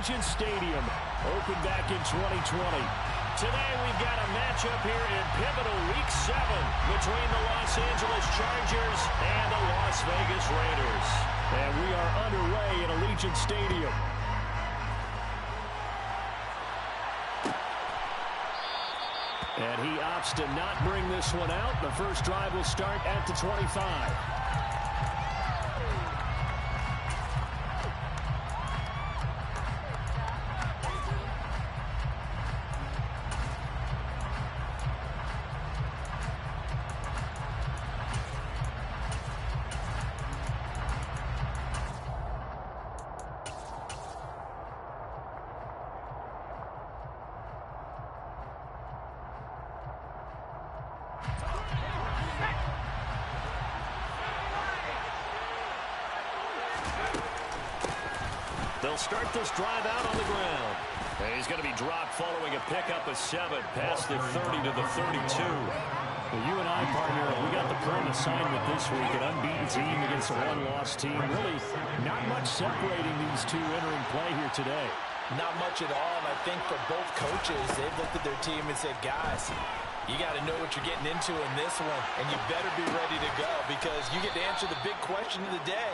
Allegiant Stadium, opened back in 2020. Today we've got a matchup here in pivotal Week 7 between the Los Angeles Chargers and the Las Vegas Raiders. And we are underway at Allegiant Stadium. And he opts to not bring this one out. The first drive will start at the 25. They'll start this drive out on the ground. And he's going to be dropped following a pickup of 7 past the 30 to the 32. Well, you and I, partner, we got the prone assignment this week, an unbeaten team against a one-loss team. Really not much separating these two entering play here today. Not much at all, and I think for both coaches, they've looked at their team and said, guys, you got to know what you're getting into in this one, and you better be ready to go because you get to answer the big question of the day.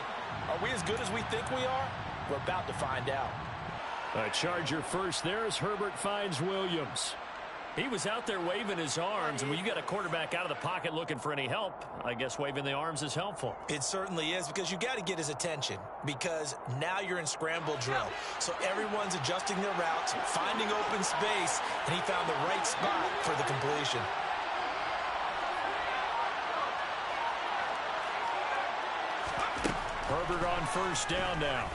Are we as good as we think we are? We're about to find out. A Charger first there as Herbert finds Williams. He was out there waving his arms, and when you got a quarterback out of the pocket looking for any help, I guess waving the arms is helpful. It certainly is because you got to get his attention because now you're in scramble drill. So everyone's adjusting their routes, finding open space, and he found the right spot for the completion. Herbert on first down now.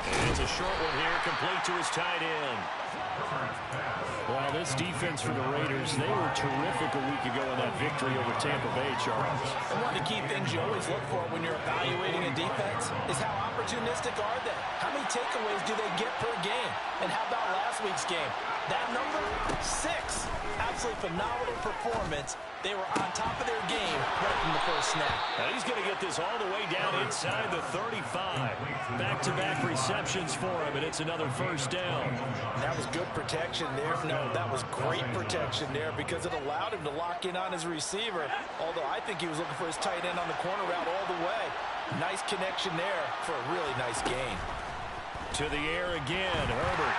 And it's a short one here, complete to his tight end. Well, this defense for the Raiders, they were terrific a week ago in that victory over Tampa Bay, Charles. And one of the key things you always look for when you're evaluating a defense is how opportunistic are they? How many takeaways do they get per game? And how about last week's game? That number, 6. Absolutely phenomenal performance. They were on top of their game right from the first snap. Now he's going to get this all the way down inside the 35. Back-to-back receptions for him, and it's another first down. And that was good protection there. No, that was great protection there because it allowed him to lock in on his receiver, although I think he was looking for his tight end on the corner route all the way. Nice connection there for a really nice gain. To the air again, Herbert.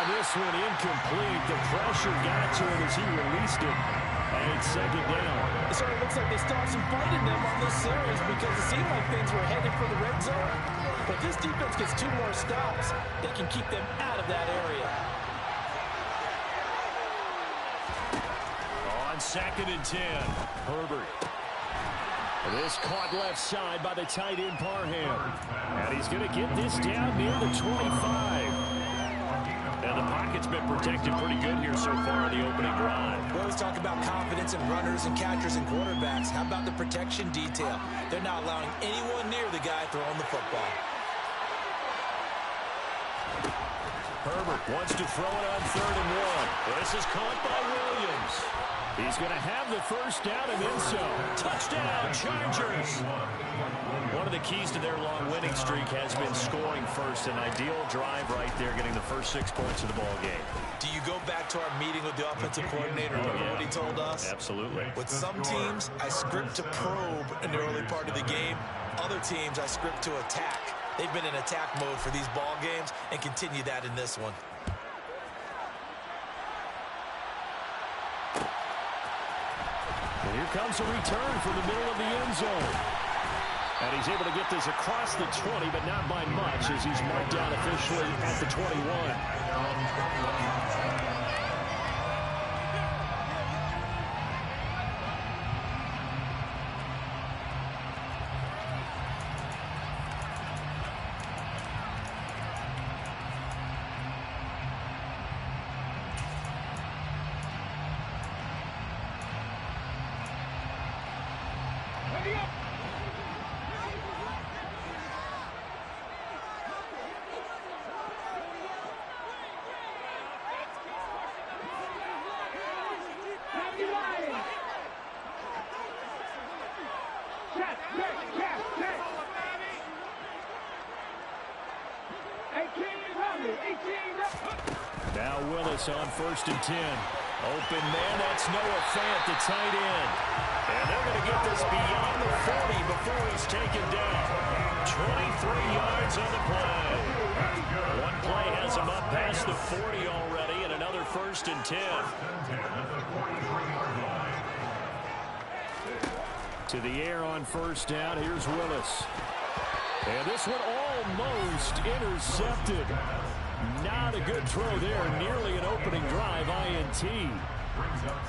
This one incomplete. The pressure got to him as he released it. And it's second down. It sort of looks like they still have some fight in them on this series because it seemed like things were headed for the red zone. But this defense gets 2 more stops. They can keep them out of that area. On 2nd and 10, Herbert. This caught left side by the tight end Parham. And he's going to get this down near the 25. And the pocket's been protected pretty good here so far in the opening drive. We always talk about confidence in runners and catchers and quarterbacks. How about the protection detail? They're not allowing anyone near the guy throwing the football. Herbert wants to throw it on 3rd and 1. This is caught by Williams. He's going to have the first down and then so. Touchdown, Chargers. One of the keys to their long winning streak has been scoring first. An ideal drive right there, getting the first 6 points of the ball game. Do you go back to our meeting with the offensive coordinator? Remember what he told us? Absolutely. With some teams, I script to probe in the early part of the game. Other teams, I script to attack. They've been in attack mode for these ball games and continue that in this one. And here comes a return from the middle of the end zone. And he's able to get this across the 20, but not by much as he's marked down officially at the 21. Now Willis on 1st and 10. Open man, that's Noah Fant, the tight end. And they're going to get this beyond the 40 before he's taken down. 23 yards on the play. One play has him up past the 40 already, and another 1st and 10. To the air on 1st down. Here's Willis. And this one almost intercepted. Not a good throw there. Nearly an opening drive, INT.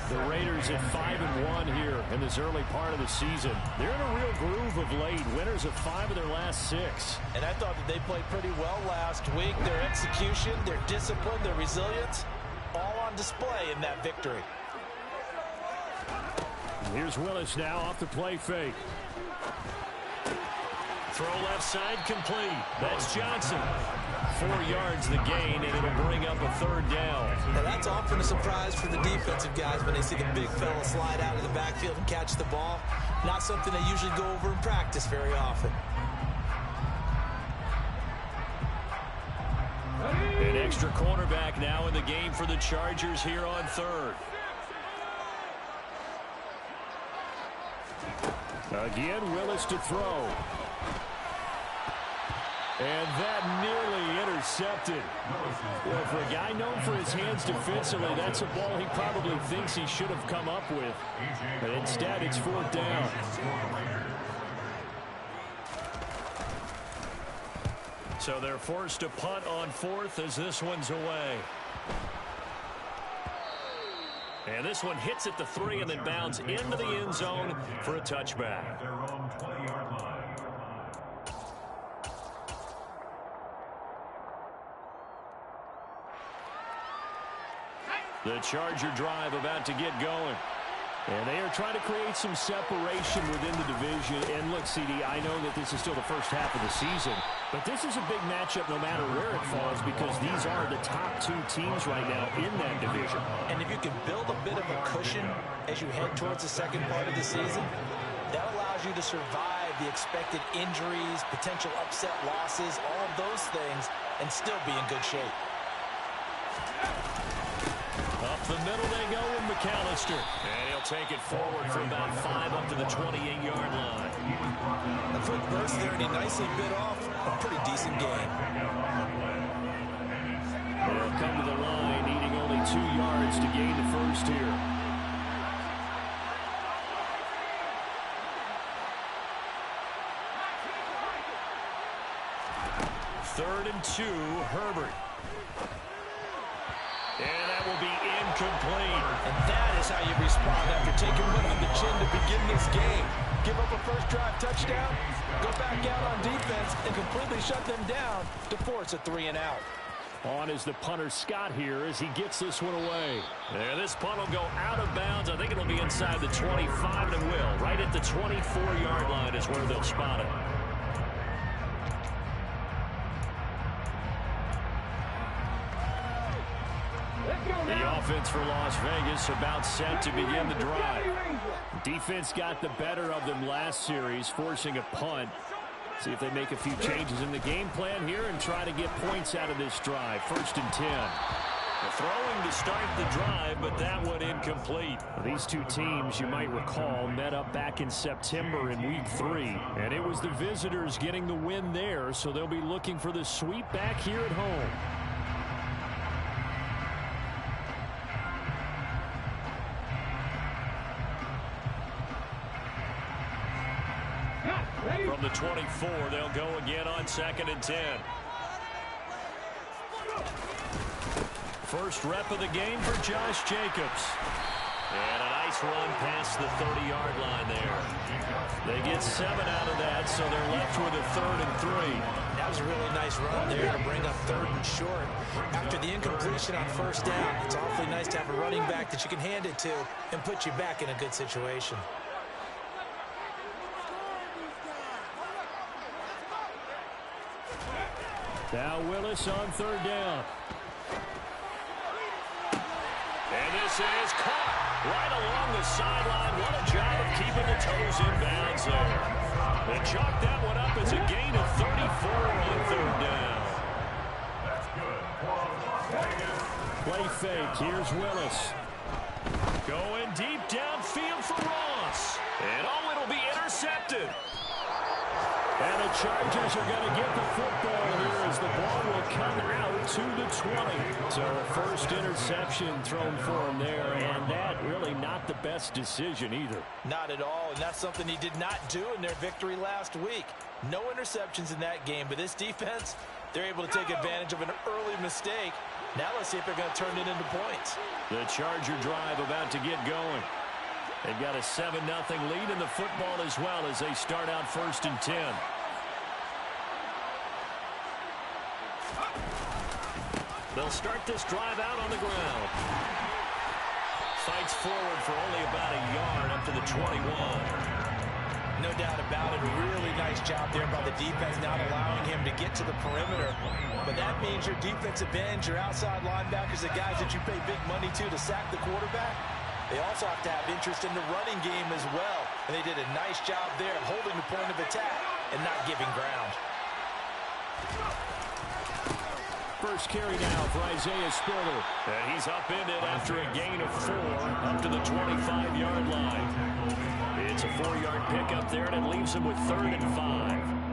The Raiders at 5-1 here in this early part of the season. They're in a real groove of late. Winners of 5 of their last 6. And I thought that they played pretty well last week. Their execution, their discipline, their resilience, all on display in that victory. Here's Willis now off the play fake. Throw left side complete. That's Johnson. 4 yards the gain, and it'll bring up a 3rd down. Now that's often a surprise for the defensive guys when they see the big fella slide out of the backfield and catch the ball. Not something they usually go over in practice very often. An extra cornerback now in the game for the Chargers here on 3rd. Again, Willis to throw. And that nearly intercepted. Well, for a guy known for his hands defensively, that's a ball he probably thinks he should have come up with. But instead, it's 4th down. So they're forced to punt on 4th as this one's away. And this one hits at the 3 and then bounds into the end zone for a touchback. The Charger drive about to get going. And they are trying to create some separation within the division. And look, CD, I know that this is still the first half of the season, but this is a big matchup no matter where it falls because these are the top 2 teams right now in that division. And if you can build a bit of a cushion as you head towards the second part of the season, that allows you to survive the expected injuries, potential upset losses, all of those things, and still be in good shape. Up the middle they go with McAllister. And he'll take it forward for about 5 up to the 28-yard line. A quick burst there, and he nicely bit off a pretty decent gain. They'll come to the line, needing only 2 yards to gain the first here. Third and 2, Herbert. And that will be incomplete. And that is how you respond after taking one on the chin to begin this game. Give up a first drive touchdown, go back out on defense, and completely shut them down to force a 3-and-out. On is the punter Scott here as he gets this one away. And this punt will go out of bounds. I think it'll be inside the 25, and it will. Right at the 24-yard line is where they'll spot it. The offense for Las Vegas about set to begin the drive. Defense got the better of them last series, forcing a punt. See if they make a few changes in the game plan here and try to get points out of this drive. 1st and 10. The throwing to start the drive, but that one incomplete. These 2 teams, you might recall, met up back in September in Week 3. And it was the visitors getting the win there, so they'll be looking for the sweep back here at home. From the 24, they'll go again on 2nd and 10. First rep of the game for Josh Jacobs. And a nice run past the 30-yard line there. They get 7 out of that, so they're left with a 3rd and 3. That was a really nice run there to bring up 3rd and short. After the incompletion on 1st down, it's awfully nice to have a running back that you can hand it to and put you back in a good situation. Now Willis on 3rd down. And this is caught right along the sideline. What a job of keeping the toes in bounds there. They chalked that one up as a gain of 34 on 3rd down. Play fake. Here's Willis. Going deep downfield for Ross. And it'll be intercepted. And the Chargers are going to get the football here as the ball will come out to the 20. So a first interception thrown for him there, and that really not the best decision either. Not at all, and that's something he did not do in their victory last week. No interceptions in that game, but this defense, they're able to take advantage of an early mistake. Now let's see if they're going to turn it into points. The Charger drive about to get going. They've got a 7-0 lead in the football as well as they start out 1st and 10. They'll start this drive out on the ground. Fights forward for only about a yard up to the 21. No doubt about it. Really nice job there by the defense, not allowing him to get to the perimeter. But that means your defensive ends, your outside linebackers, the guys that you pay big money to sack the quarterback, they also have to have interest in the running game as well. And they did a nice job there of holding the point of attack and not giving ground. First carry now for Isaiah Spiller. And he's upended after a gain of 4 up to the 25-yard line. It's a 4-yard pickup there, and it leaves him with 3rd and 5.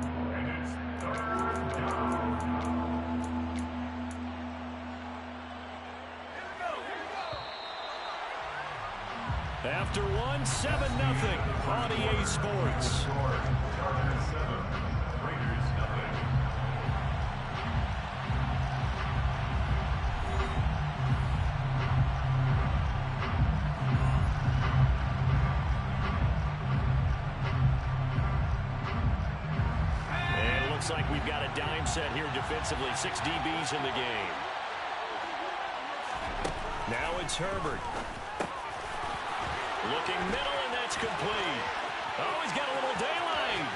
After one, 7-0 on EA Sports. And it looks like we've got a dime set here defensively. 6 DBs in the game. Now it's Herbert. Looking middle, and that's complete. Oh, he's got a little daylight.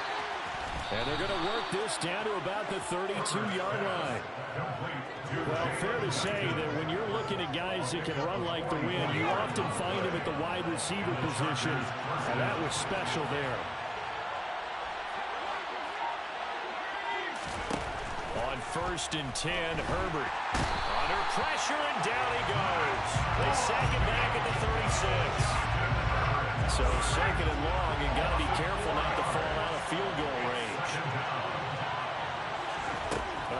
And they're going to work this down to about the 32-yard line. Well, fair to say that when you're looking at guys that can run like the wind, you often find them at the wide receiver position, and that was special there. On 1st and 10, Herbert. Under pressure, and down he goes. They sack it back at the 36. So 2nd and long, and got to be careful not to fall out of field goal range.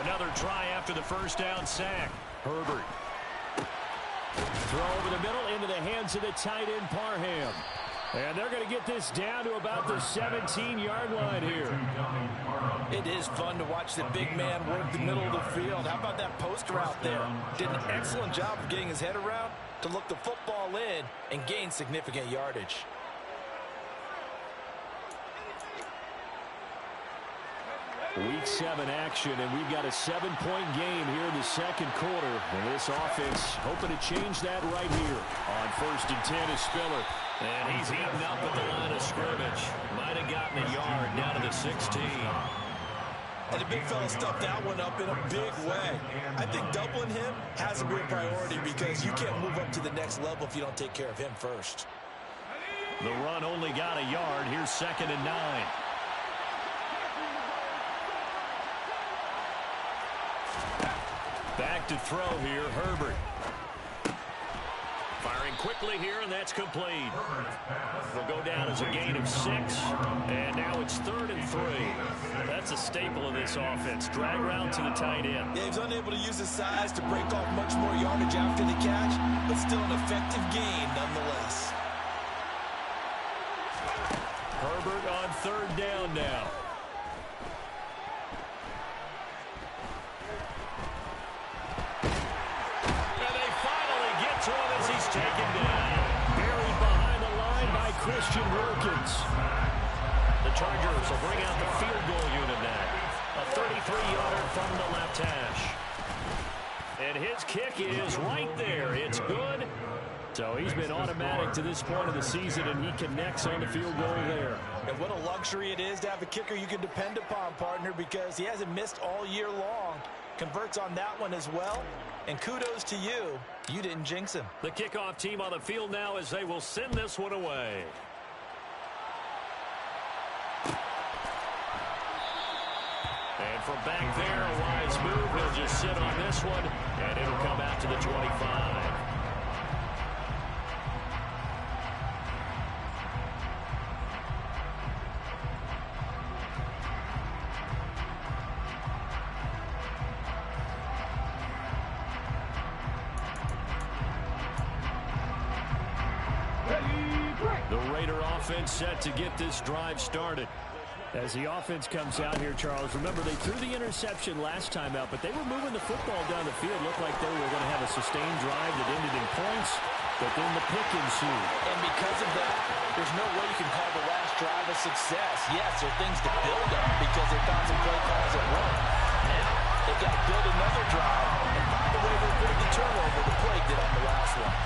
Another try after the first down sack. Herbert. Throw over the middle into the hands of the tight end Parham. And they're going to get this down to about the 17-yard line here. It is fun to watch the big man work the middle of the field. How about that post route there? Did an excellent job of getting his head around to look the football in and gain significant yardage. Week 7 action, and we've got a 7-point game here in the 2nd quarter. And this offense hoping to change that right here. On 1st and 10 is Spiller. And he's eaten up at the line of scrimmage. Might have gotten a yard down to the 16. And the big fella stuffed that one up in a big way. I think doubling him has to be a priority because you can't move up to the next level if you don't take care of him first. The run only got a yard. Here's 2nd and 9. Back to throw here, Herbert. Firing quickly here, and that's complete. Will go down as a gain of 6, and now it's 3rd and 3. That's a staple of this offense. Drag route to the tight end. Yeah, he's unable to use his size to break off much more yardage after the catch, but still an effective gain nonetheless. Herbert on 3rd down now. He's taken down. Buried behind the line by Christian Wilkins. The Chargers will bring out the field goal unit now. A 33-yarder from the left hash. And his kick is right there. It's good. So he's been automatic to this point of the season, and he connects on the field goal there. And what a luxury it is to have a kicker you can depend upon, partner, because he hasn't missed all year long. Converts on that one as well. And kudos to you. You didn't jinx him. The kickoff team on the field now as they will send this one away. And And from back there, a wise move. He'll just sit on this one, and it'll come out to the 25. The Raider offense set to get this drive started. As the offense comes out here, Charles, remember they threw the interception last time out, but they were moving the football down the field. Looked like they were going to have a sustained drive that ended in points, but then the pick ensued. And because of that, there's no way you can call the last drive a success. Yes, there are things to build on because they found some play calls at work. Now, they've got to build another drive and find a way to avoid the turnover the play did on the last one.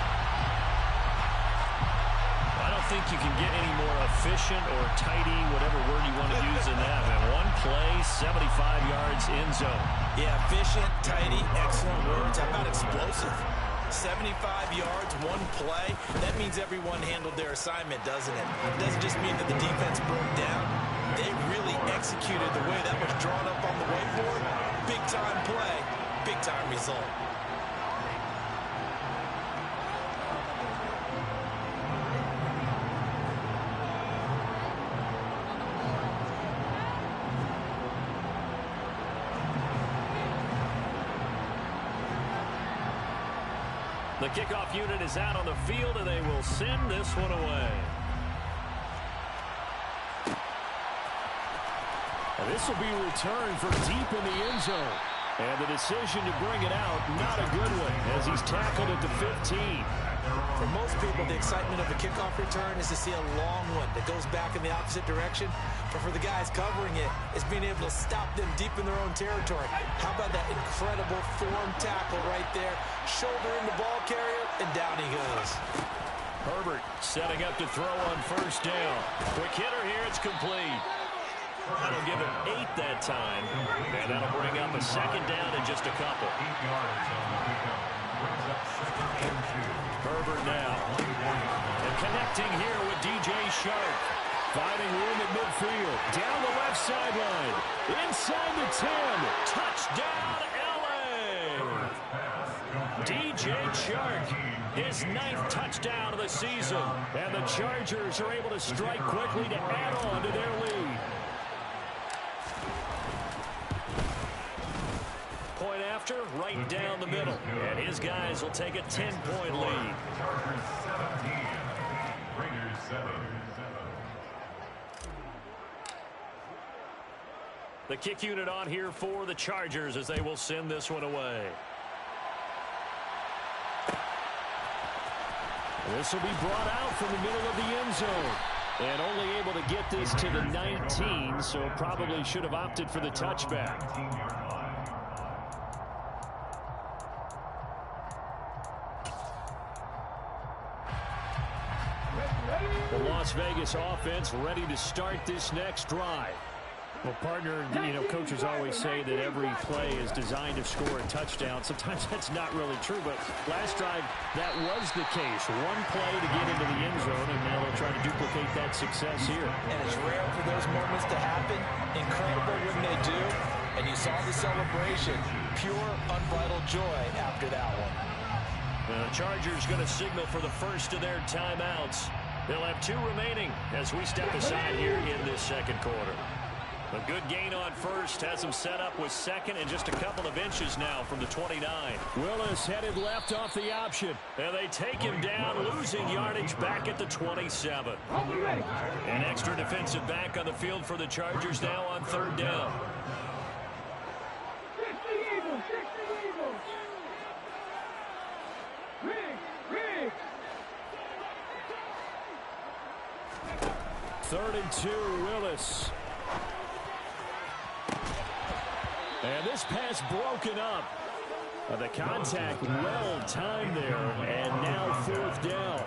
I don't think you can get any more efficient or tidy, whatever word you want to use in that. Man, one play, 75 yards in zone. Yeah, efficient, tidy, excellent words. How about explosive? 75 yards, one play. That means everyone handled their assignment, doesn't it? It doesn't just mean that the defense broke down. They really executed the way that was drawn up on the whiteboard. Big-time play, big-time result. The kickoff unit is out on the field, and they will send this one away. And this will be returned for deep in the end zone. And the decision to bring it out, not a good one, as he's tackled at the 15. For most people, the excitement of a kickoff return is to see a long one that goes back in the opposite direction. But for the guys covering it, it's being able to stop them deep in their own territory. How about that incredible form tackle right there? Shoulder in the ball carrier, and down he goes. Herbert setting up to throw on first down. Quick hitter here, it's complete. That'll give him 8 that time. And that'll bring up a second down and just a couple. Herbert now. And connecting here with DJ Shark. Finding room at midfield. Down the left sideline. Inside the 10. Touchdown, LA! DJ Shark. His 9th touchdown of the season. And the Chargers are able to strike quickly to add on to their lead. Point after, right down the middle. And his guys will take a 10-point lead. The kick unit on here for the Chargers as they will send this one away. This will be brought out from the middle of the end zone. And only able to get this to the 19, so probably should have opted for the touchback. The Las Vegas offense ready to start this next drive. Well, partner, coaches always say that every play is designed to score a touchdown. Sometimes that's not really true, but last drive, that was the case. One play to get into the end zone, and now they'll try to duplicate that success here. And it's rare for those moments to happen. Incredible when they do. And you saw the celebration. Pure, unbridled joy after that one. The Chargers going to signal for the first of their timeouts. They'll have 2 remaining as we step aside here in this second quarter. A good gain on first has him set up with second and just a couple of inches now from the 29. Willis headed left off the option. And they take him down, losing yardage back at the 27. An extra defensive back on the field for the Chargers now on 3rd down. Third and 2, Willis. And this pass broken up. The contact well timed there, and now 4th down.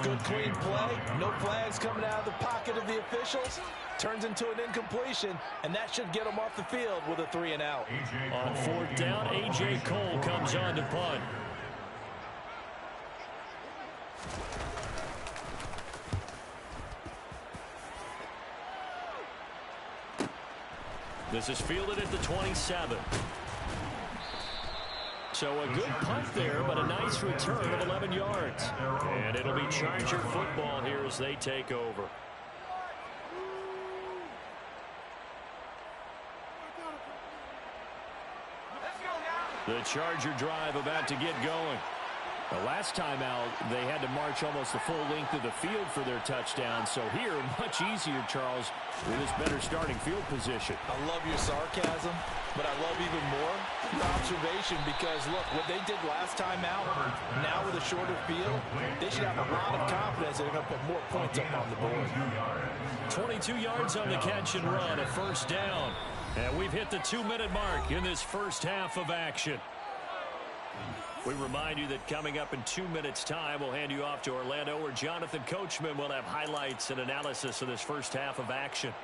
Good clean play. No flags coming out of the pocket of the officials. Turns into an incompletion, and that should get them off the field with a 3 and out. On 4th down, A.J. Cole comes on to punt. This is fielded at the 27. So a good punt there, but a nice return of 11 yards. And it'll be Charger football here as they take over. The Charger drive about to get going. The last time out, they had to march almost the full length of the field for their touchdown. So here, much easier, Charles, with this better starting field position. I love your sarcasm, but I love even more your observation because, look, what they did last time out, now with a shorter field, they should have a lot of confidence that they're going to put more points up on the board. 22 yards on the catch and run, a first down. And we've hit the 2-minute mark in this first half of action. We remind you that coming up in 2 minutes' time, we'll hand you off to Orlando, where Jonathan Coachman will have highlights and analysis of this first half of action.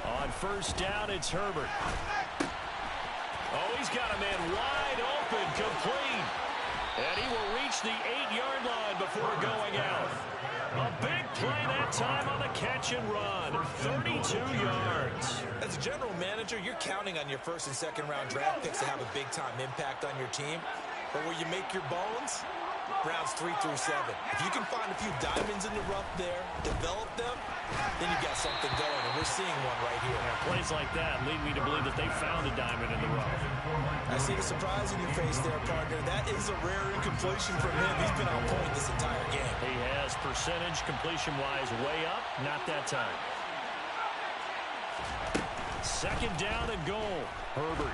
On first down, it's Herbert. Oh, he's got a man wide open, complete. And he will reach the 8-yard line before going out. A big play that time on the catch and run. 32 yards. As a general manager, you're counting on your first and second round draft picks to have a big-time impact on your team. But where you make your bones, rounds 3 through 7. If you can find a few diamonds in the rough there, develop them, then you got something going, and we're seeing one right here. Yeah, plays like that lead me to believe that they found a diamond in the rough. I see the surprise in your face there, partner. That is a rare incompletion from him. He's been on point this entire game. He has percentage completion-wise way up, not that time. Second down and goal. Herbert.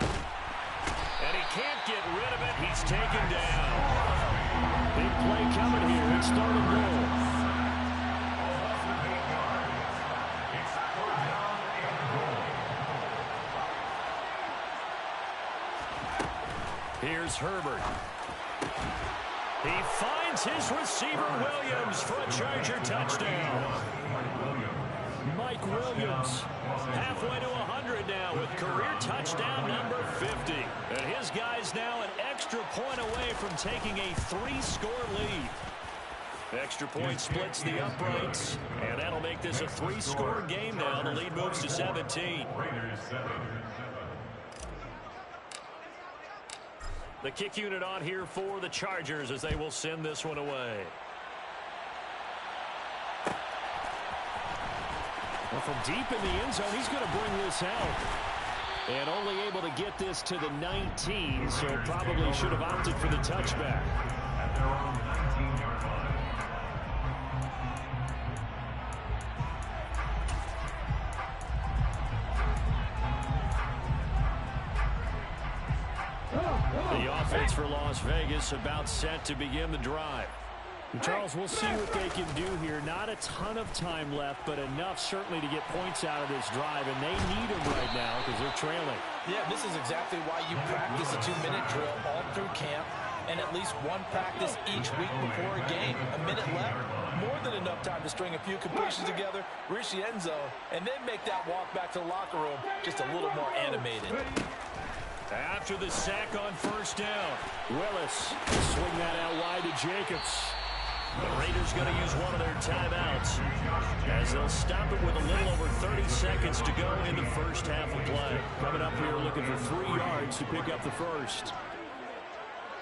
And he can't get rid of it. He's taken down. Big play coming here. It's third and goal. Here's Herbert. He finds his receiver, Williams, for a Charger touchdown. Mike Williams, halfway to 100 now with career touchdown number 50. And his guy's now an extra point away from taking a 3-score lead. Extra point splits the uprights, and that'll make this a 3-score game now. The lead moves to 17. The kick unit on here for the Chargers as they will send this one away. Well, from deep in the end zone, he's going to bring this out. And only able to get this to the 19, so probably should have opted for the touchback. At their own 19-yard line. The offense for Las Vegas about set to begin the drive. And Charles, we'll see what they can do here. Not a ton of time left, but enough certainly to get points out of this drive, and they need them right now because they're trailing. Yeah, this is exactly why you practice a 2-minute drill all through camp and at least one practice each week before a game. A minute left, more than enough time to string a few completions together, reach the end zone, and then make that walk back to the locker room just a little more animated. After the sack on first down, Willis swing that out wide to Jacobs. The Raiders going to use one of their timeouts as they'll stop it with a little over 30 seconds to go in the first half of play. Coming up here looking for 3 yards to pick up the first.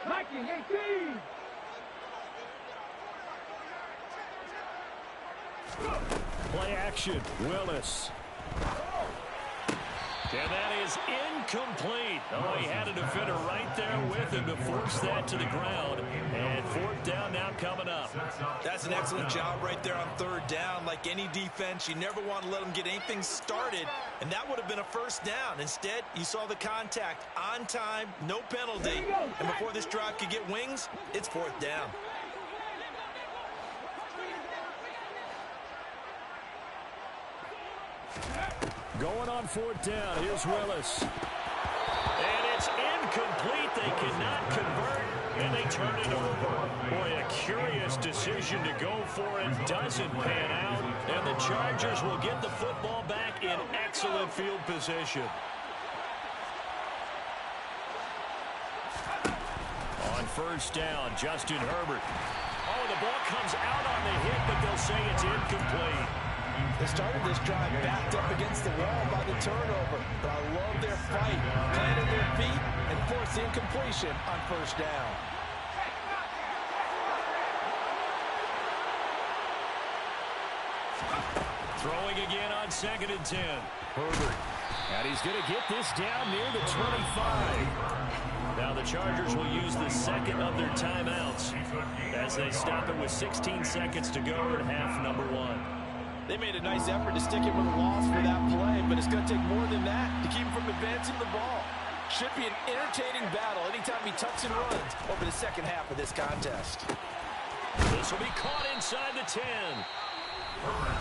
19-18. Play action, Willis. And that is incomplete. Oh, he had a defender right there with him to force that to the ground. And fourth down now coming up. That's an excellent job right there on third down. Like any defense, you never want to let them get anything started. And that would have been a first down. Instead, you saw the contact on time, no penalty. And before this drive could get wings, it's fourth down. Going on fourth down. Here's Willis. And it's incomplete. They cannot convert, and they turn it over. Boy, a curious decision to go for it. Doesn't pan out, and the Chargers will get the football back in excellent field position. On first down. Justin Herbert. Oh, the ball comes out on the hit, but they'll say it's incomplete. They started this drive backed up against the wall by the turnover, but I love their fight, planting their feet, and force the incompletion on first down. Throwing again on 2nd and 10. Herbert. And he's going to get this down near the 25. Now the Chargers will use the second of their timeouts as they stop it with 16 seconds to go in half number 1. They made a nice effort to stick it with a loss for that play, but it's going to take more than that to keep him from advancing the ball. Should be an entertaining battle anytime he tucks and runs over the second half of this contest. This will be caught inside the 10.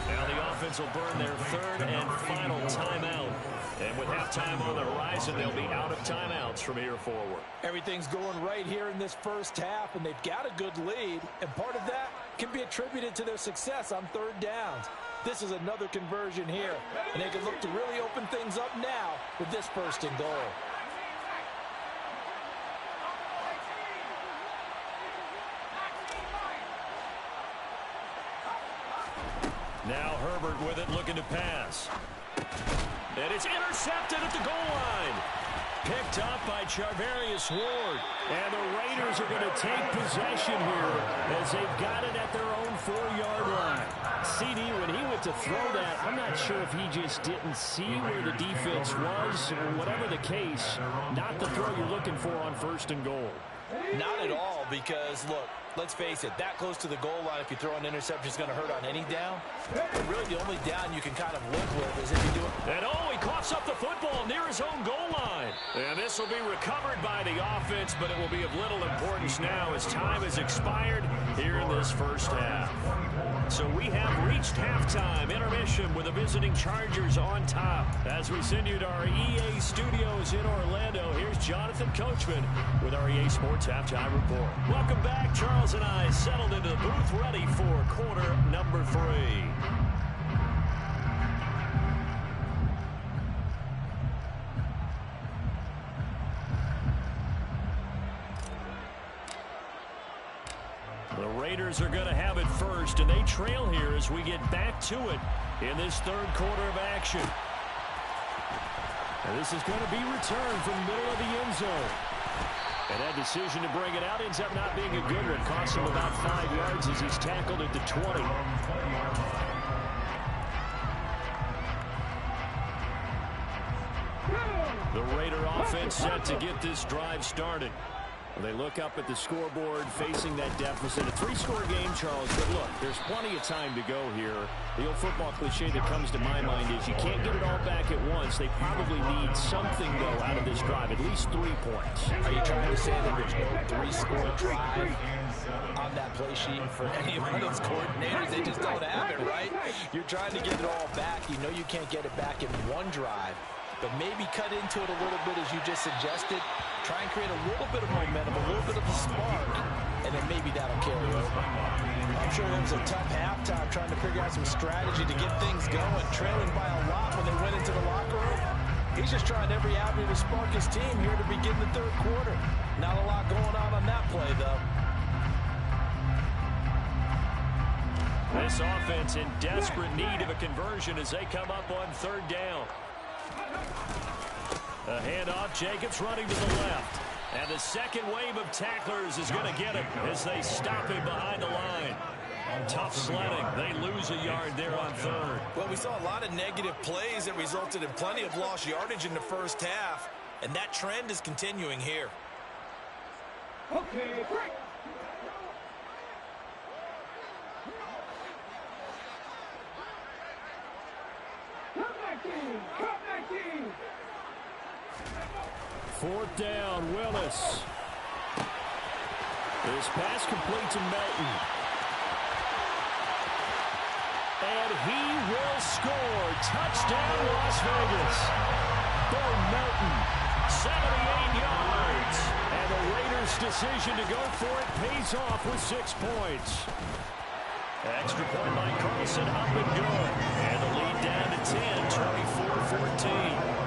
Now the offense will burn their third and final timeout. And with halftime on the horizon, they'll be out of timeouts from here forward. Everything's going right here in this first half, and they've got a good lead. And part of that can be attributed to their success on third downs. This is another conversion here, and they can look to really open things up now with this 1st and goal. Now Herbert with it, looking to pass. And it's intercepted at the goal line. Picked up by Charvarius Ward. And the Raiders are going to take possession here as they've got it at their own 4-yard line. CD, when he went to throw that, I'm not sure if he just didn't see where the defense was, or whatever the case, not the throw you're looking for on 1st and goal. Not at all, because, look, let's face it, that close to the goal line, if you throw an interception, is going to hurt on any down. But really, the only down you can kind of live with is if you do it. And he coughs up the football near his own goal line. And this will be recovered by the offense, but it will be of little importance now as time has expired here in this first half. So we have reached halftime, intermission with the visiting Chargers on top. As we send you to our EA studios in Orlando, here's Jonathan Coachman with our EA Sports Halftime Report. Welcome back. Charles and I settled into the booth, ready for quarter number 3. The Raiders are going to have it first, and they trail here as we get back to it in this third quarter of action. And this is going to be returned from the middle of the end zone. And that decision to bring it out ends up not being a good one. Costs him about 5 yards as he's tackled at the 20. The Raider offense set to get this drive started. They look up at the scoreboard, facing that deficit. A 3-score game, Charles, but look, there's plenty of time to go here. The old football cliche that comes to my mind is you can't get it all back at once. They probably need something, though, out of this drive, at least 3 points. Are you trying to say that there's no 3-score drive on that play sheet for any of those coordinators? They just don't have it, right? You're trying to get it all back. You know you can't get it back in one drive, but maybe cut into it a little bit, as you just suggested. Try and create a little bit of momentum, a little bit of a spark, and then maybe that'll carry over. I'm sure it was a tough halftime trying to figure out some strategy to get things going, trailing by a lot when they went into the locker room. He's just trying every avenue to spark his team here to begin the third quarter. Not a lot going on that play, though. This offense in desperate need of a conversion as they come up on third down. A handoff, Jacobs running to the left. And the second wave of tacklers is going to get him as they stop him behind the line. Tough sledding. They lose a yard there on third. Well, we saw a lot of negative plays that resulted in plenty of lost yardage in the first half. And that trend is continuing here. Okay, break. Fourth down, Willis. This pass complete to Melton. And he will score. Touchdown, Las Vegas. Bo Melton, 78 yards. And the Raiders' decision to go for it pays off with 6 points. Extra point by Carlson, up and good. And the lead down to 10, 24-14.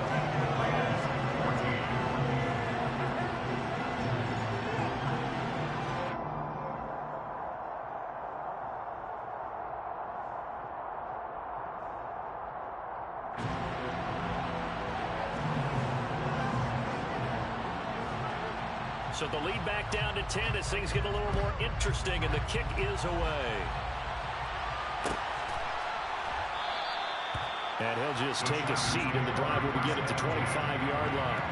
So the lead back down to 10 as things get a little more interesting, and the kick is away. And he'll just take a seat, and the drive will begin at the 25-yard line.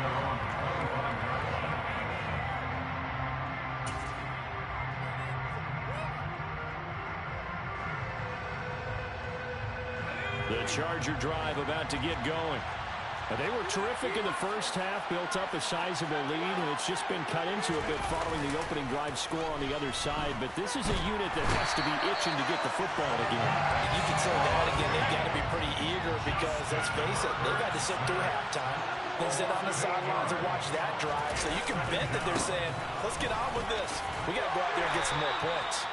The Charger drive about to get going. They were terrific in the first half, built up a sizable lead, and it's just been cut into a bit following the opening drive score on the other side. But this is a unit that has to be itching to get the football again. You can say that again. They've got to be pretty eager because, let's face it, they've had to sit through halftime, then sit on the sidelines and watch that drive. So you can bet that they're saying, let's get on with this. We got to go out there and get some more points.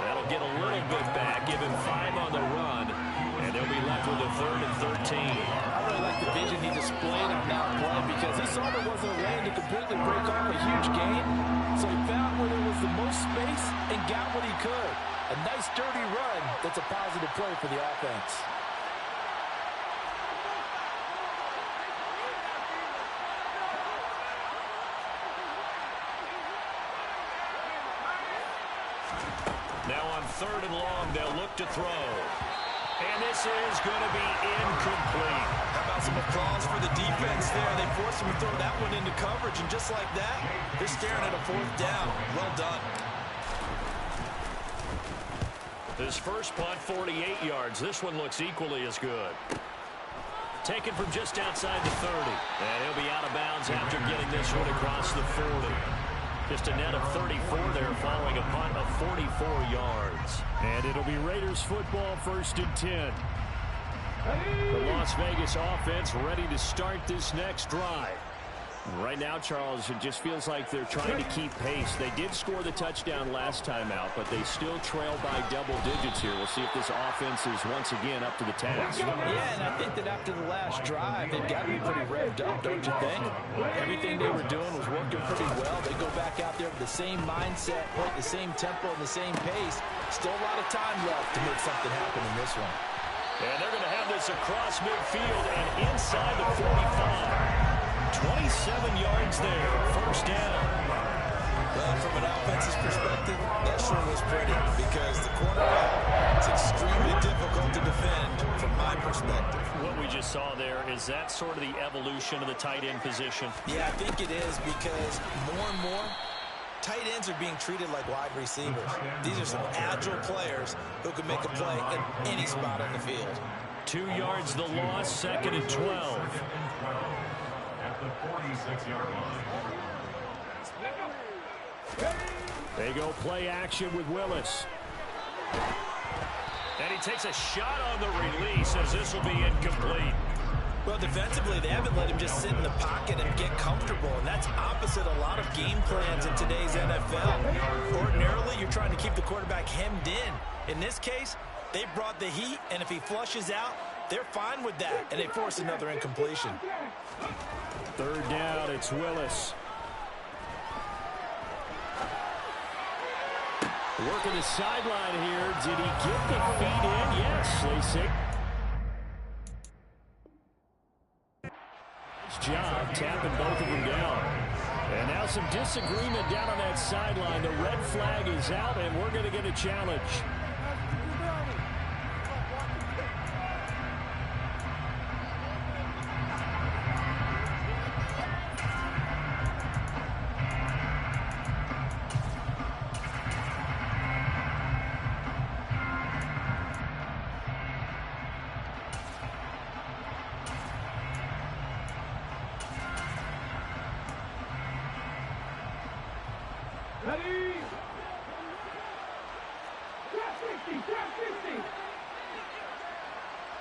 That'll get a little bit back, give him 5 on the run, and they'll be left with a 3rd and 13. I really like the vision he displayed on that play because he saw there wasn't a lane to completely break off a huge gain. So he found where there was the most space and got what he could. A nice, dirty run that's a positive play for the offense. Now on 3rd and long, they'll look to throw. And this is going to be incomplete. How about some applause for the defense there? They forced him to throw that one into coverage, and just like that, they're staring at a 4th down. Well done. His first punt, 48 yards. This one looks equally as good. Taken from just outside the 30. And he'll be out of bounds after getting this one across the 40. Just a net of 34 there following a punt of 44 yards. And it'll be Raiders football, 1st and 10. The Las Vegas offense ready to start this next drive. Right now, Charles, it just feels like they're trying to keep pace. They did score the touchdown last time out, but they still trail by double digits here. We'll see if this offense is once again up to the task. Yeah, and I think that after the last drive, they've got to be pretty revved up, don't you think? Everything they were doing was working pretty well. They go back out there with the same mindset, play the same tempo, and the same pace. Still a lot of time left to make something happen in this one. And they're going to have this across midfield and inside the 45. 27 yards there, 1st down. Well, from an offense's perspective, that sure was pretty because the cornerback, it's extremely difficult to defend from my perspective. What we just saw there, is that sort of the evolution of the tight end position? Yeah, I think it is because more and more, tight ends are being treated like wide receivers. These are some agile players who can make a play in any spot on the field. 2 yards the loss, 2nd and 12. At the 46-yard line. They go play action with Willis. And he takes a shot on the release as this will be incomplete. Well, defensively, they haven't let him just sit in the pocket and get comfortable, and that's opposite a lot of game plans in today's NFL. Ordinarily, you're trying to keep the quarterback hemmed in. In this case, they brought the heat, and if he flushes out, they're fine with that, and they force another incompletion. 3rd down, it's Willis. Working the sideline here. Did he get the feet in? Yes, they say. Nice job tapping both of them down. And now some disagreement down on that sideline. The red flag is out, and we're going to get a challenge. Ready? Trap 60, trap 60.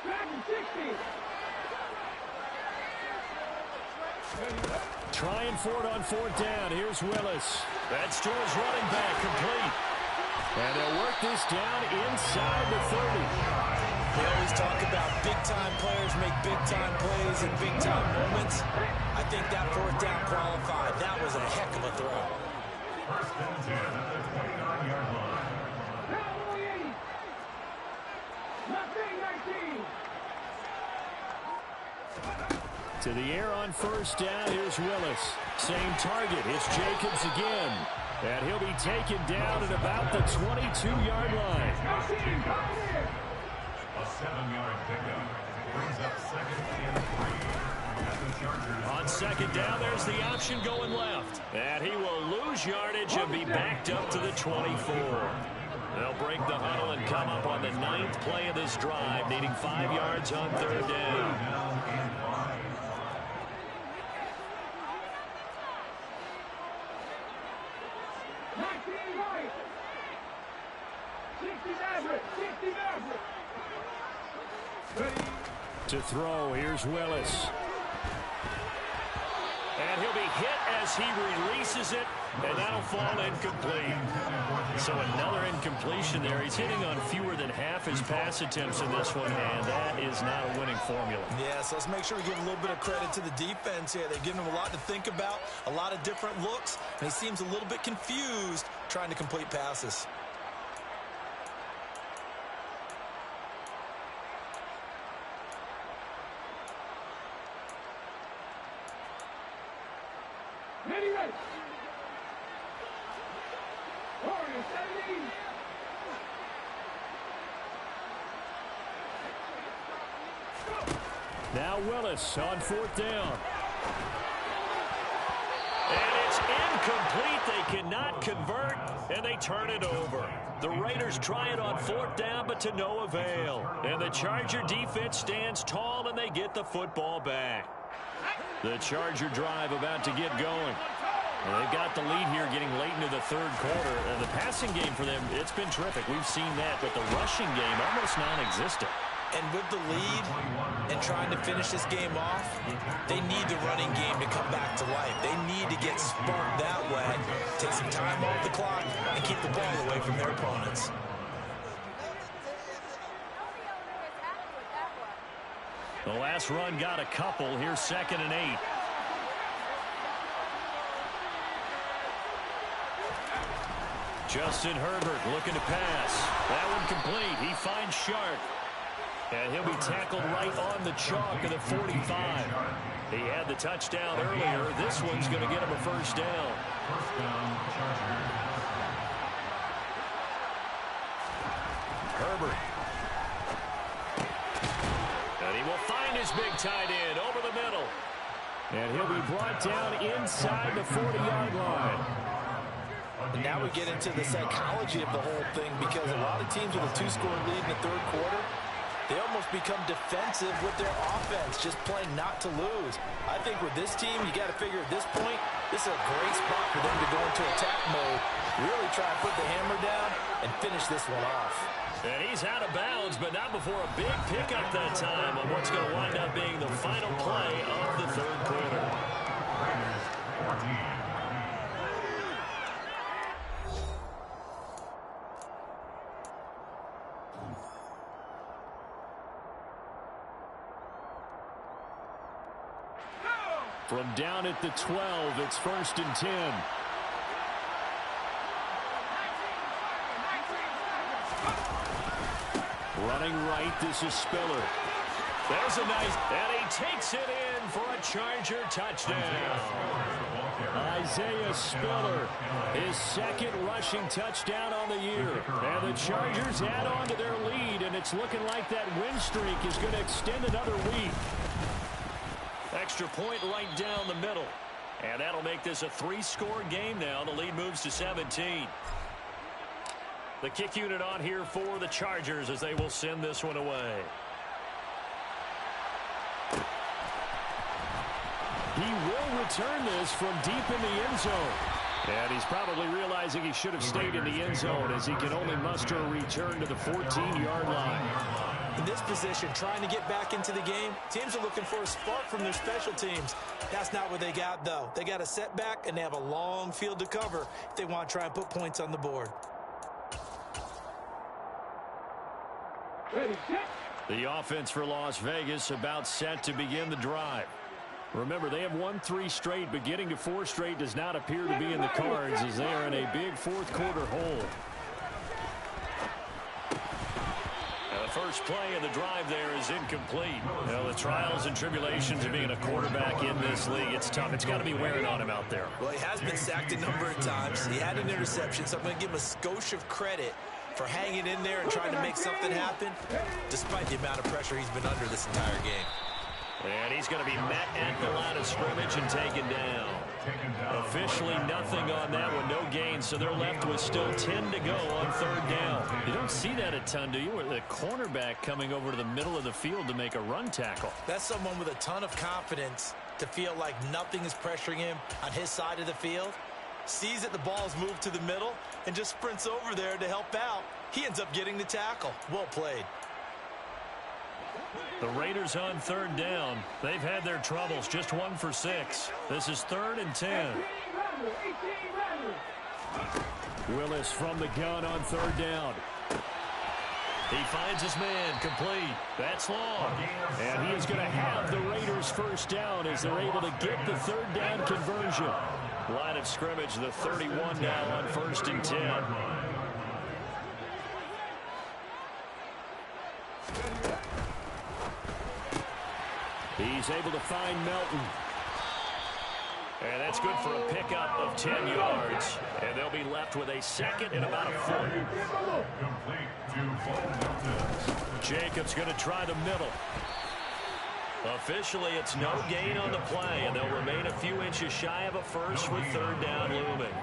Trap 60. Trying for it on 4th down. Here's Willis. That's to his running back, complete. And they'll work this down inside the 30. They always talk about big-time players make big-time plays in big-time moments. I think that 4th down qualified. That was a heck of a throw. 1st and 10 at the 29-yard line. To the air on first down. Here's Willis. Same target. It's Jacobs again. And he'll be taken down at about the 22-yard line. A 7-yard pickup brings up 2nd and 3. At the Chargers. On second down, there's the option going left. And he will lose yardage and be backed up to the 24. They'll break the huddle and come up on the 9th play of this drive, needing 5 yards on 3rd down. To throw, here's Willis. And he'll be hit as he releases it, and that'll fall incomplete. So another incompletion there. He's hitting on fewer than half his pass attempts in this one, and that is not a winning formula. Yeah, so let's make sure we give a little bit of credit to the defense here. They've given him a lot to think about, a lot of different looks, and he seems a little bit confused trying to complete passes. Now Willis on 4th down. And it's incomplete. They cannot convert, and they turn it over. The Raiders try it on 4th down, but to no avail. And the Charger defense stands tall, and they get the football back. The Charger drive about to get going. Well, they've got the lead here getting late into the 3rd quarter. And the passing game for them, it's been terrific. We've seen that, but the rushing game almost non-existent. And with the lead and trying to finish this game off, they need the running game to come back to life. They need to get sparked that way, take some time off the clock, and keep the ball away from their opponents. The last run got a couple. Here's 2nd and 8. Justin Herbert looking to pass. That one complete. He finds Sharp. And he'll be tackled right on the chalk of the 45. He had the touchdown earlier. This one's going to get him a first down. First down, Chargers. Herbert. And he will find his big tight end over the middle. And he'll be brought down inside the 40-yard line. And now we get into the psychology of the whole thing, because a lot of teams with a 2-score lead in the 3rd quarter, they almost become defensive with their offense, just playing not to lose. I think with this team, you got to figure at this point, this is a great spot for them to go into attack mode, really try to put the hammer down and finish this one off. And he's out of bounds, but not before a big pickup that time on what's going to wind up being the final play of the 3rd quarter. Raiders 14. From down at the 12, it's 1st and 10. Running right, this is Spiller. There's a nice, and he takes it in for a Charger touchdown. Isaiah Spiller, his 2nd rushing touchdown on the year. And the Chargers add on to their lead, and it's looking like that win streak is going to extend another week. Extra point right down the middle. And that'll make this a 3-score game now. The lead moves to 17. The kick unit on here for the Chargers as they will send this one away. He will return this from deep in the end zone. And he's probably realizing he should have stayed in the end zone as he can only muster a return to the 14-yard line. In this position, trying to get back into the game, teams are looking for a spark from their special teams. That's not what they got, though. They got a setback, and they have a long field to cover if they want to try and put points on the board. The offense for Las Vegas about set to begin the drive. Remember, they have won 3 straight, but getting to 4 straight does not appear to be in the cards as they are in a big 4th quarter hole. A first play of the drive there is incomplete. Well, the trials and tribulations of being a quarterback in this league, it's tough. It's got to be wearing on him out there. Well, he has been sacked a number of times. He had an interception, so I'm going to give him a skosh of credit for hanging in there and trying to make something happen, despite the amount of pressure he's been under this entire game. And he's going to be met at the line of scrimmage and taken down. Officially nothing on that one, no gain, so they're left with still 10 to go on third down. You don't see that a ton, do you? Where the cornerback coming over to the middle of the field to make a run tackle. That's someone with a ton of confidence to feel like nothing is pressuring him on his side of the field. Sees that the ball's moved to the middle and just sprints over there to help out. He ends up getting the tackle. Well played. The Raiders on third down. They've had their troubles, just 1 for 6. This is 3rd and 10. Willis from the gun on third down. He finds his man, complete. That's long. And he is going to have the Raiders first down as they're able to get the third down conversion. Line of scrimmage, the 31 now on 1st and 10. He's able to find Melton. And that's good for a pickup of 10 yards. And they'll be left with a second and about a foot. Jacobs going to try the middle. Officially, it's no gain on the play, and they'll remain a few inches shy of a first with third down looming.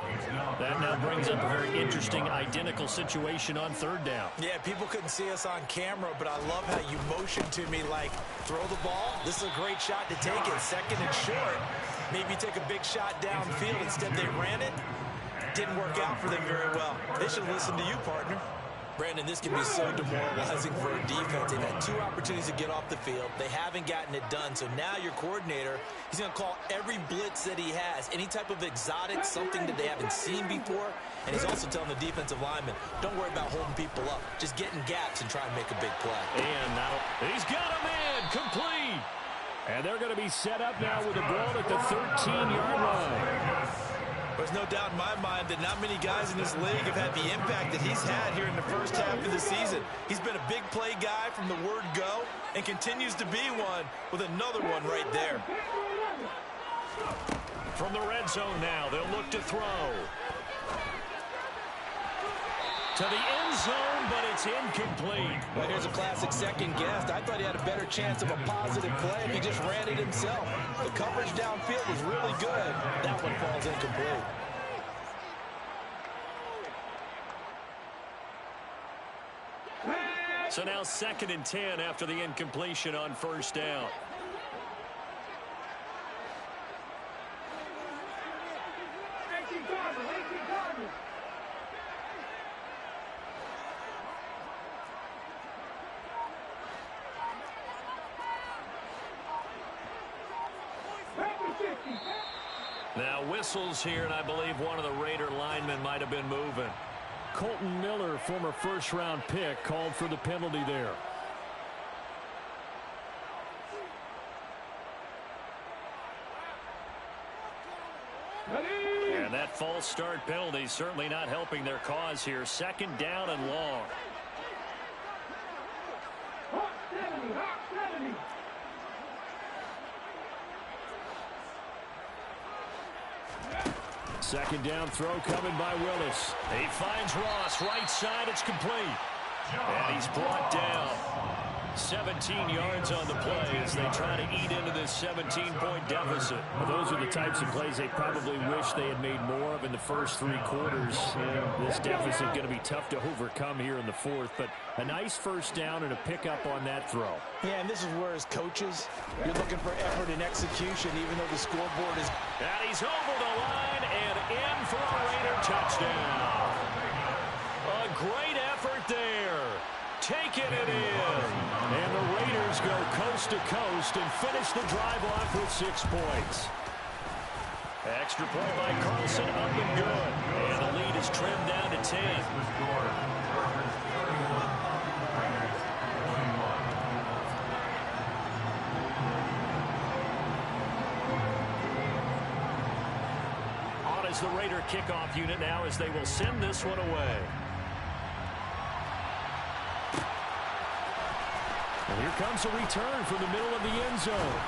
That now brings up a very interesting identical situation on third down. Yeah, people couldn't see us on camera, but I love how you motioned to me like, throw the ball. This is a great shot to take it. Second and short. Maybe take a big shot downfield. Instead, they ran it. Didn't work out for them very well. They should listen to you, partner. Brandon, this can be so demoralizing for a defense. They've had 2 opportunities to get off the field. They haven't gotten it done. So now your coordinator, he's going to call every blitz that he has, any type of exotic, something that they haven't seen before. And he's also telling the defensive lineman, don't worry about holding people up. Just get in gaps and try and make a big play. And now he's got a man, complete. And they're going to be set up now with the ball at the 13-yard line. There's no doubt in my mind that not many guys in this league have had the impact that he's had here in the first half of the season. He's been a big play guy from the word go and continues to be one with another one right there. From the red zone now, they'll look to throw. To the end zone, but it's incomplete. Well, here's a classic second guess. I thought he had a better chance of a positive play if he just ran it himself. The coverage downfield was really good. That one falls incomplete. So now 2nd and 10 after the incompletion on first down. Now whistles here, and I believe one of the Raider linemen might have been moving. Colton Miller, former first-round pick, called for the penalty there. And that false start penalty certainly not helping their cause here. 2nd down and long. Second down throw coming by Willis. He finds Ross, right side, it's complete. And he's brought down. 17 yards on the play as they try to eat into this 17-point deficit. Well, those are the types of plays they probably wish they had made more of in the first 3 quarters. And this deficit going to be tough to overcome here in the 4th. But a nice first down and a pickup on that throw. Yeah, and this is where as coaches, you're looking for effort and execution, even though the scoreboard is... And he's over the line and in for a Raider touchdown. A great effort there. Taking it in. And the Raiders go coast to coast and finish the drive off with 6 points. Extra point by Carlson, up and good. And the lead is trimmed down to 10. On is the Raider kickoff unit now as they will send this one away. And here comes a return from the middle of the end zone.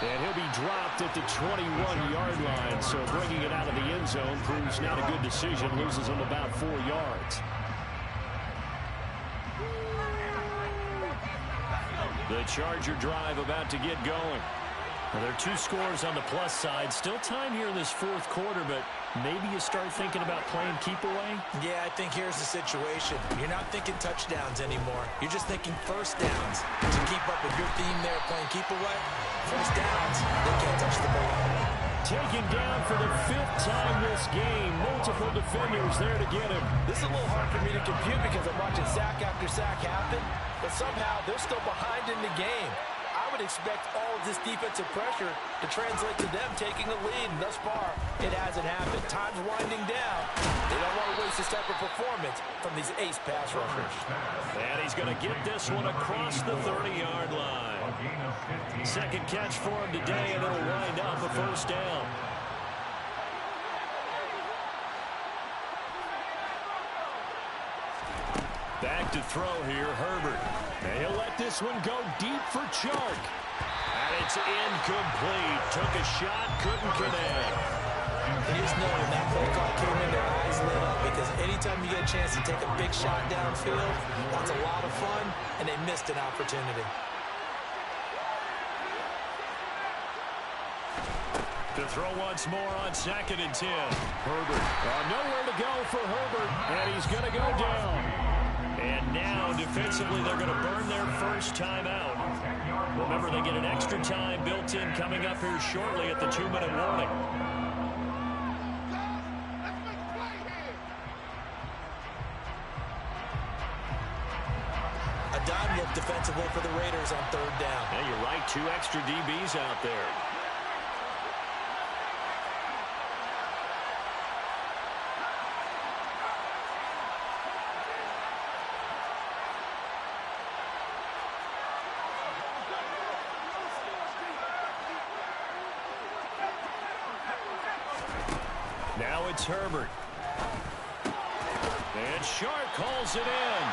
And he'll be dropped at the 21-yard line. So bringing it out of the end zone proves not a good decision. Loses him about 4 yards. The Charger drive about to get going. Well, there are 2 scores on the plus side. Still time here in this fourth quarter, but maybe you start thinking about playing keep away? Yeah, I think here's the situation. You're not thinking touchdowns anymore. You're just thinking first downs. To keep up with your theme there, playing keep away, first downs, they can't touch the ball. Taken down for the 5th time this game. Multiple defenders there to get him. This is a little hard for me to compute because I'm watching sack after sack happen, but somehow they're still behind in the game. I would expect all of this defensive pressure to translate to them taking a lead, and thus far, it hasn't happened. Time's winding down. They don't want to waste this type of performance from these ace pass rushers. And he's going to get this one across the 30-yard line. Second catch for him today, and it'll wind up a first down. Back to throw here, Herbert. And he'll let this one go deep for Chark. And it's incomplete. Took a shot, couldn't connect. You just know when that play call came in, their eyes lit up, because anytime you get a chance to take a big shot downfield, that's a lot of fun, and they missed an opportunity. To throw once more on 2nd and 10. Herbert. Nowhere to go for Herbert, and he's going to go down. And now, defensively, they're going to burn their first timeout. Remember, they get an extra time built in coming up here shortly at the 2-minute warning. A dime look defensively for the Raiders on 3rd down. Yeah, you're right. 2 extra DBs out there. Now it's Herbert. And Shark calls it in.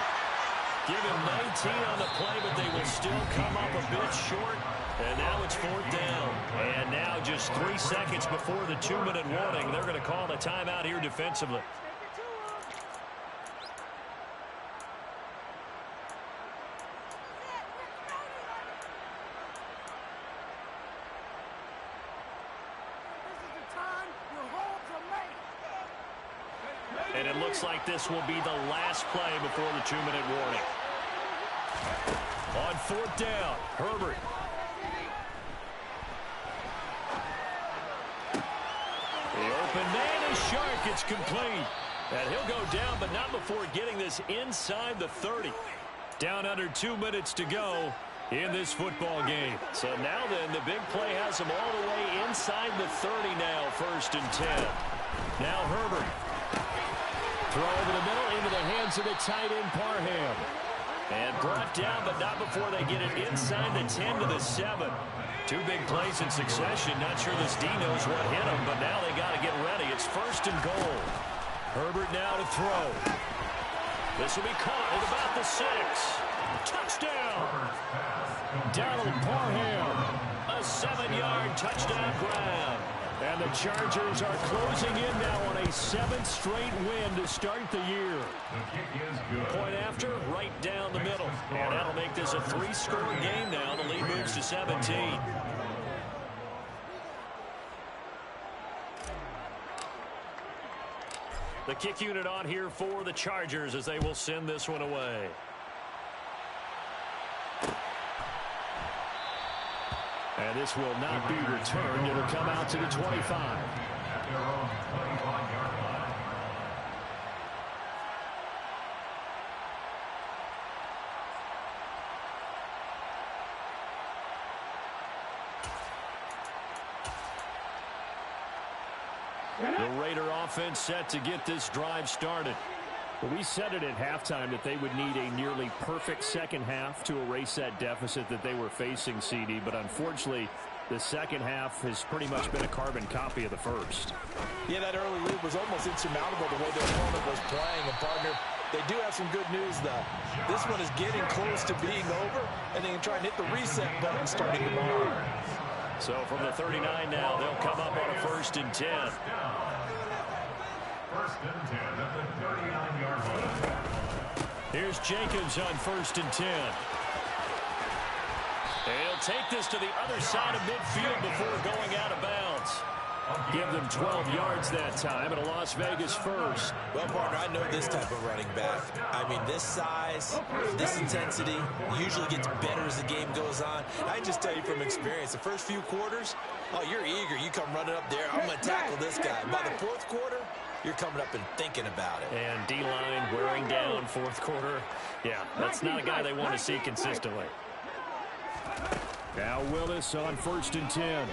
Give him 19 on the play, but they will still come up a bit short. And now it's 4th down. And now just 3 seconds before the 2-minute warning, they're going to call a timeout here defensively. And it looks like this will be the last play before the 2-minute warning. On 4th down, Herbert. The open man is Shark. It's complete. And he'll go down, but not before getting this inside the 30. Down under 2 minutes to go in this football game. So now then, the big play has him all the way inside the 30 now, 1st and 10. Now Herbert. Throw over the middle into the hands of the tight end, Parham. And brought down, but not before they get it inside the 10 to the 7. 2 big plays in succession. Not sure this D knows what hit him, but now they got to get ready. It's 1st and goal. Herbert now to throw. This will be caught at about the 6. Touchdown! Donald Parham. A 7-yard touchdown grab. And the Chargers are closing in now on a 7th straight win to start the year. Point after, right down the middle. And that'll make this a 3-score game now. The lead moves to 17. The kick unit on here for the Chargers as they will send this one away. And this will not be returned. It'll come out to the 25. The Raider offense set to get this drive started. Well, we said it at halftime that they would need a nearly perfect second half to erase that deficit that they were facing, CD. But unfortunately, the second half has pretty much been a carbon copy of the first. Yeah, that early lead was almost insurmountable the way their opponent was playing. And, partner, They do have some good news, though. This one is getting close to being over, and they can try and hit the reset button starting tomorrow. So from the 39 now, they'll come up on a 1st and 10. 1st and 10 at the 39-yard line. Here's Jacobs on 1st and 10. He'll take this to the other side of midfield before going out of bounds. Give them 12 yards that time and a Las Vegas first. Well, partner, I know this type of running back. I mean, this size, this intensity usually gets better as the game goes on. I can just tell you from experience, the first few quarters, oh, you're eager. You come running up there, I'm going to tackle this guy. By the 4th quarter, you're coming up and thinking about it. And D-line wearing down 4th quarter. Yeah, that's not a guy they want to see consistently. Now Willis on 1st and 10.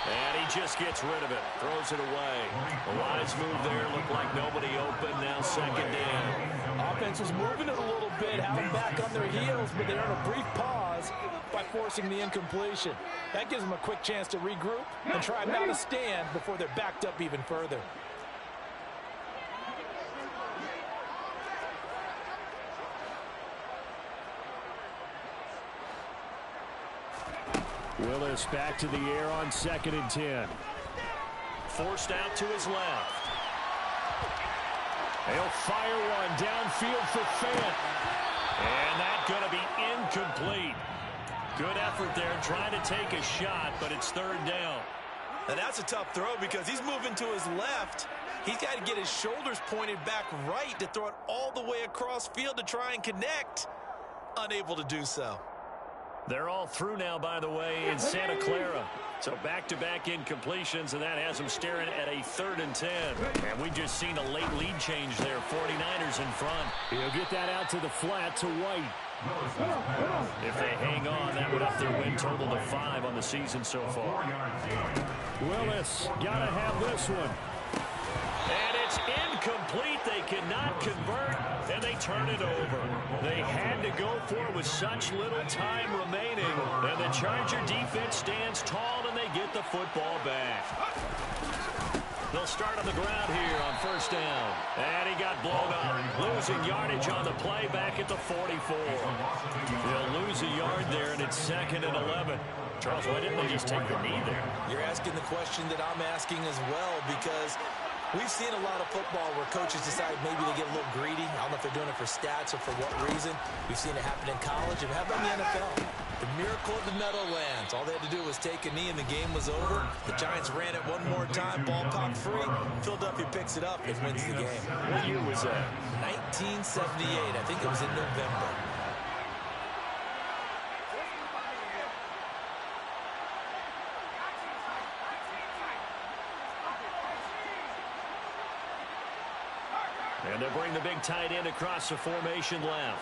And he just gets rid of it, throws it away. A wise move there, looked like nobody open, now 2nd down. Offense was moving it a little bit, had them back on their heels, but they're on a brief pause by forcing the incompletion. That gives them a quick chance to regroup and try not to stand before they're backed up even further. Willis back to the air on 2nd and 10. Forced out to his left. They'll fire one downfield for Fant. And that's going to be incomplete. Good effort there trying to take a shot, but it's 3rd down. And that's a tough throw because he's moving to his left. He's got to get his shoulders pointed back right to throw it all the way across field to try and connect. Unable to do so. They're all through now, by the way, in Santa Clara. So back-to-back incompletions, and that has them staring at a 3rd and 10. And we just seen a late lead change there. 49ers in front. He'll get that out to the flat to White. If they hang on, that would up their win total to 5 on the season so far. Willis, gotta have this one. And it's incomplete. They cannot convert, and they turn it over. They had to go for it with such little time remaining. And the Charger defense stands tall, and they get the football back. They'll start on the ground here on 1st down. And he got blown up. Losing yardage on the play back at the 44. They'll lose a yard there, and it's 2nd and 11. Charles, why didn't they just take the knee there? You're asking the question that I'm asking as well, because we've seen a lot of football where coaches decide maybe they get a little greedy. I don't know if they're doing it for stats or for what reason. We've seen it happen in college, and how about in the NFL? The miracle of the Meadowlands. All they had to do was take a knee, and the game was over. The Giants ran it one more time. Ball popped free. Philadelphia picks it up and wins the game. What year was that? 1978. I think it was in November. And they'll bring the big tight end across the formation left.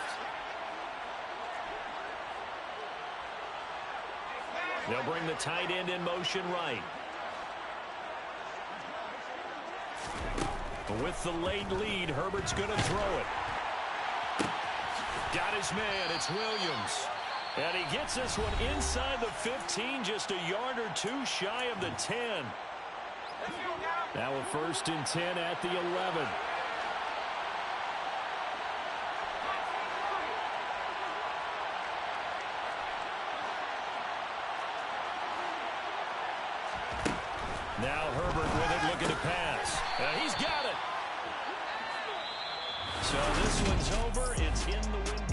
They'll bring the tight end in motion right. With the late lead, Herbert's going to throw it. Got his man. It's Williams. And he gets this one inside the 15, just a yard or two shy of the 10. Now a 1st and 10 at the 11. Now Herbert with it, looking to pass. He's got it. So this one's over. It's in the win